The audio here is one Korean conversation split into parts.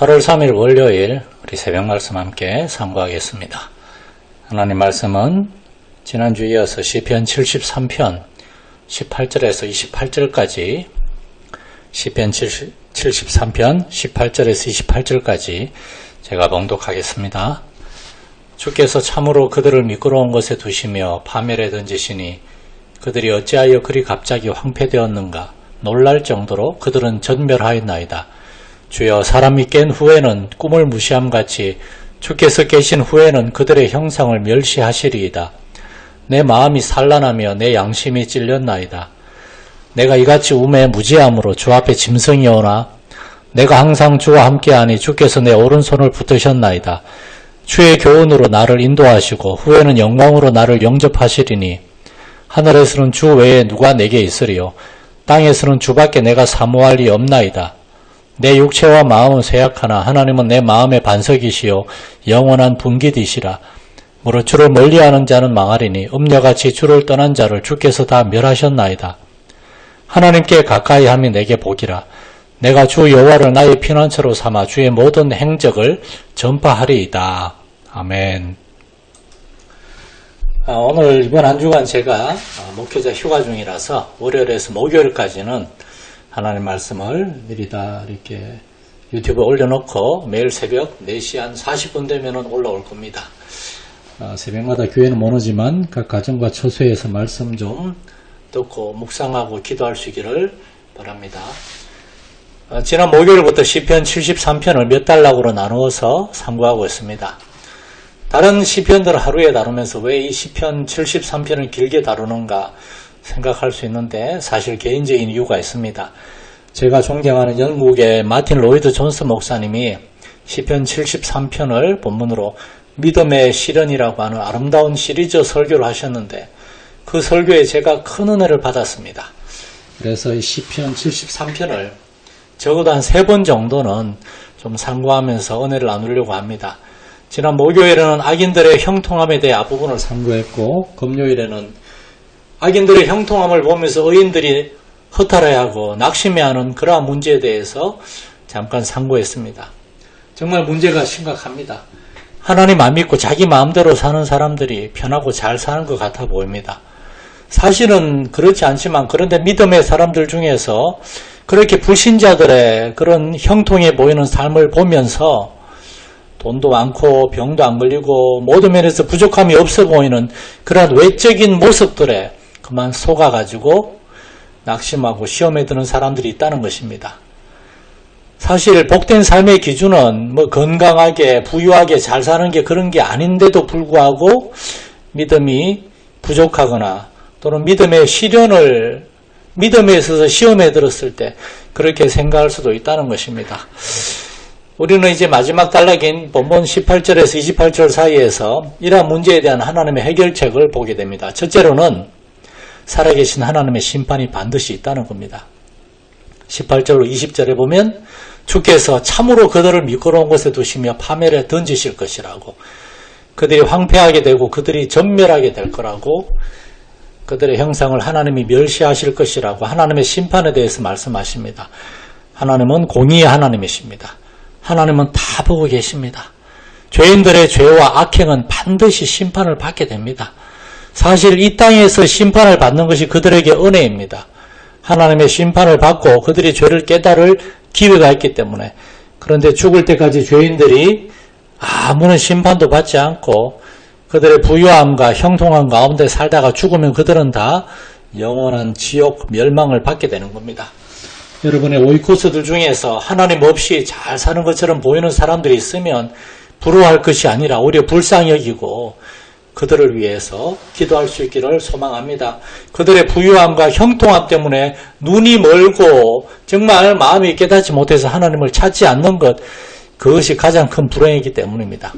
8월 3일 월요일 우리 새벽 말씀 함께 상고하겠습니다. 하나님 말씀은 지난주에 이어서 시편 73편 18절에서 28절까지 시편 73편 18절에서 28절까지 제가 봉독하겠습니다. 주께서 참으로 그들을 미끄러운 곳에 두시며 파멸에 던지시니 그들이 어찌하여 그리 갑자기 황폐되었는가. 놀랄 정도로 그들은 전멸하였나이다. 주여, 사람이 깬 후에는 꿈을 무시함같이 주께서 계신 후에는 그들의 형상을 멸시하시리이다. 내 마음이 산란하며 내 양심이 찔렸나이다. 내가 이같이 우매에 무지함으로 주 앞에 짐승이 오나 내가 항상 주와 함께하니 주께서 내 오른손을 붙드셨나이다. 주의 교훈으로 나를 인도하시고 후에는 영광으로 나를 영접하시리니 하늘에서는 주 외에 누가 내게 있으리요. 땅에서는 주밖에 내가 사모할 리 없나이다. 내 육체와 마음은 쇠약하나 하나님은 내 마음의 반석이시요 영원한 분깃이시라. 무릇 주를 멀리하는 자는 망하리니 음녀같이 주를 떠난 자를 주께서 다 멸하셨나이다. 하나님께 가까이 함이 내게 복이라. 내가 주 여호와를 나의 피난처로 삼아 주의 모든 행적을 전파하리이다. 아멘. 오늘 이번 한 주간 제가 목회자 휴가 중이라서 월요일에서 목요일까지는 하나님 말씀을 미리 다 이렇게 유튜브에 올려놓고 매일 새벽 4시 한 40분 되면 올라올 겁니다. 새벽마다 교회는 못 오지만 각 가정과 처소에서 말씀 좀 듣고 묵상하고 기도할 수 있기를 바랍니다. 지난 목요일부터 시편 73편을 몇 단락으로 나누어서 상고하고 있습니다. 다른 시편들을 하루에 다루면서 왜 이 시편 73편을 길게 다루는가 생각할 수 있는데 사실 개인적인 이유가 있습니다. 제가 존경하는 영국의 마틴 로이드 존스 목사님이 시편 73편을 본문으로 믿음의 시련이라고 하는 아름다운 시리즈 설교를 하셨는데 그 설교에 제가 큰 은혜를 받았습니다. 그래서 이 시편 73편을 적어도 한 3번 정도는 좀 상고하면서 은혜를 나누려고 합니다. 지난 목요일에는 악인들의 형통함에 대해 앞부분을 상고했고 금요일에는 악인들의 형통함을 보면서 의인들이 허탈해하고 낙심해하는 그러한 문제에 대해서 잠깐 상고했습니다. 정말 문제가 심각합니다. 하나님 안 믿고 자기 마음대로 사는 사람들이 편하고 잘 사는 것 같아 보입니다. 사실은 그렇지 않지만 그런데 믿음의 사람들 중에서 그렇게 불신자들의 그런 형통해 보이는 삶을 보면서 돈도 많고 병도 안 걸리고 모든 면에서 부족함이 없어 보이는 그러한 외적인 모습들에 그만 속아가지고 낙심하고 시험에 드는 사람들이 있다는 것입니다. 사실 복된 삶의 기준은 건강하게 부유하게 잘 사는 게 그런 게 아닌데도 불구하고 믿음이 부족하거나 또는 믿음의 시련을 믿음에 있어서 시험에 들었을 때 그렇게 생각할 수도 있다는 것입니다. 우리는 이제 마지막 단락인 본문 18절에서 28절 사이에서 이러한 문제에 대한 하나님의 해결책을 보게 됩니다. 첫째로는 살아계신 하나님의 심판이 반드시 있다는 겁니다. 18절로 20절에 보면 주께서 참으로 그들을 미끄러운 곳에 두시며 파멸에 던지실 것이라고, 그들이 황폐하게 되고 그들이 전멸하게 될 거라고, 그들의 형상을 하나님이 멸시하실 것이라고 하나님의 심판에 대해서 말씀하십니다. 하나님은 공의의 하나님이십니다. 하나님은 다 보고 계십니다. 죄인들의 죄와 악행은 반드시 심판을 받게 됩니다. 사실 이 땅에서 심판을 받는 것이 그들에게 은혜입니다. 하나님의 심판을 받고 그들이 죄를 깨달을 기회가 있기 때문에. 그런데 죽을 때까지 죄인들이 아무런 심판도 받지 않고 그들의 부유함과 형통함 가운데 살다가 죽으면 그들은 다 영원한 지옥 멸망을 받게 되는 겁니다. 여러분의 오이코스들 중에서 하나님 없이 잘 사는 것처럼 보이는 사람들이 있으면 부러워할 것이 아니라 오히려 불쌍히 여기고 그들을 위해서 기도할 수 있기를 소망합니다. 그들의 부유함과 형통함 때문에 눈이 멀고 정말 마음이 깨닫지 못해서 하나님을 찾지 않는 것, 그것이 가장 큰 불행이기 때문입니다.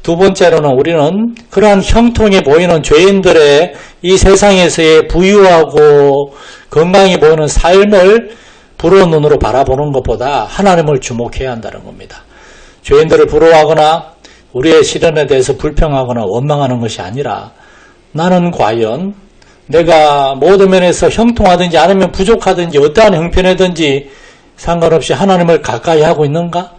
두 번째로는 우리는 그러한 형통해 보이는 죄인들의 이 세상에서의 부유하고 건강해 보이는 삶을 부러운 눈으로 바라보는 것보다 하나님을 주목해야 한다는 겁니다. 죄인들을 부러워하거나 우리의 시련에 대해서 불평하거나 원망하는 것이 아니라 나는 과연 내가 모든 면에서 형통하든지 아니면 부족하든지 어떠한 형편이든지 상관없이 하나님을 가까이 하고 있는가?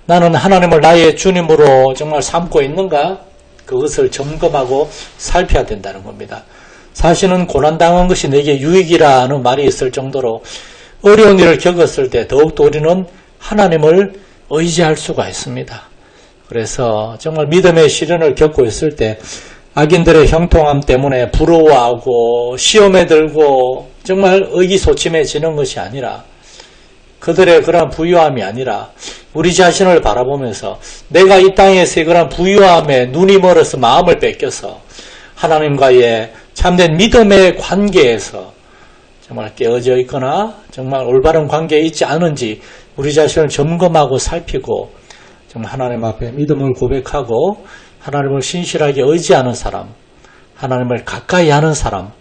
나는 하나님을 나의 주님으로 정말 삼고 있는가? 그것을 점검하고 살펴야 된다는 겁니다. 사실은 고난당한 것이 내게 유익이라는 말이 있을 정도로 어려운 일을 겪었을 때 더욱더 우리는 하나님을 의지할 수가 있습니다. 그래서 정말 믿음의 시련을 겪고 있을 때 악인들의 형통함 때문에 부러워하고 시험에 들고 정말 의기소침해지는 것이 아니라, 그들의 그런 부유함이 아니라 우리 자신을 바라보면서 내가 이 땅에서의 그런 부유함에 눈이 멀어서 마음을 뺏겨서 하나님과의 참된 믿음의 관계에서 정말 깨어져 있거나 정말 올바른 관계에 있지 않은지 우리 자신을 점검하고 살피고 정말 하나님 앞에 믿음을 고백하고 하나님을 신실하게 의지하는 사람, 하나님을 가까이 하는 사람,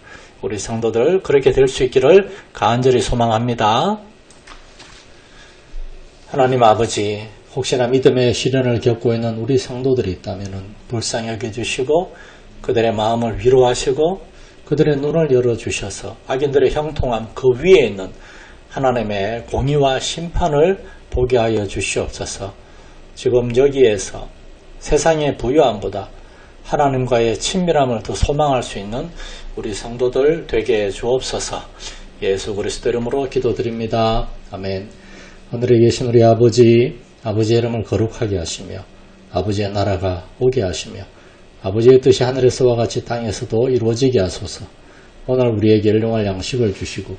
우리 성도들 그렇게 될 수 있기를 간절히 소망합니다. 하나님 아버지, 혹시나 믿음의 시련을 겪고 있는 우리 성도들이 있다면 불쌍히 여겨주시고 그들의 마음을 위로하시고 그들의 눈을 열어주셔서 악인들의 형통함 그 위에 있는 하나님의 공의와 심판을 보게 하여 주시옵소서. 지금 여기에서 세상의 부유함보다 하나님과의 친밀함을 더 소망할 수 있는 우리 성도들 되게 주옵소서. 예수 그리스도 이름으로 기도드립니다. 아멘. 하늘에 계신 우리 아버지, 아버지의 이름을 거룩하게 하시며 아버지의 나라가 오게 하시며 아버지의 뜻이 하늘에서와 같이 땅에서도 이루어지게 하소서. 오늘 우리에게 일용할 양식을 주시고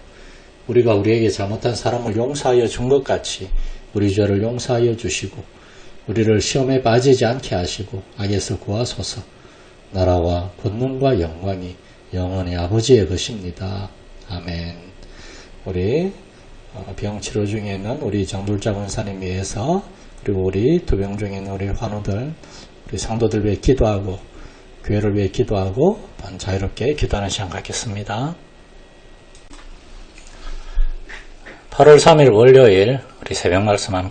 우리가 우리에게 잘못한 사람을 용서하여 준 것 같이 우리 죄를 용서하여 주시고 우리를 시험에 빠지지 않게 하시고 악에서 구하소서. 나라와 권능과 영광이 영원히 아버지의 것입니다. 아멘. 우리 병치료 중에 있는 우리 정돌자 권사님 위해서, 그리고 우리 투병 중에 있는 우리 환우들, 우리 성도들 위해 기도하고 교회를 위해 기도하고 자유롭게 기도하는 시간 갖겠습니다. 8월 3일 월요일 우리 새벽 말씀 함께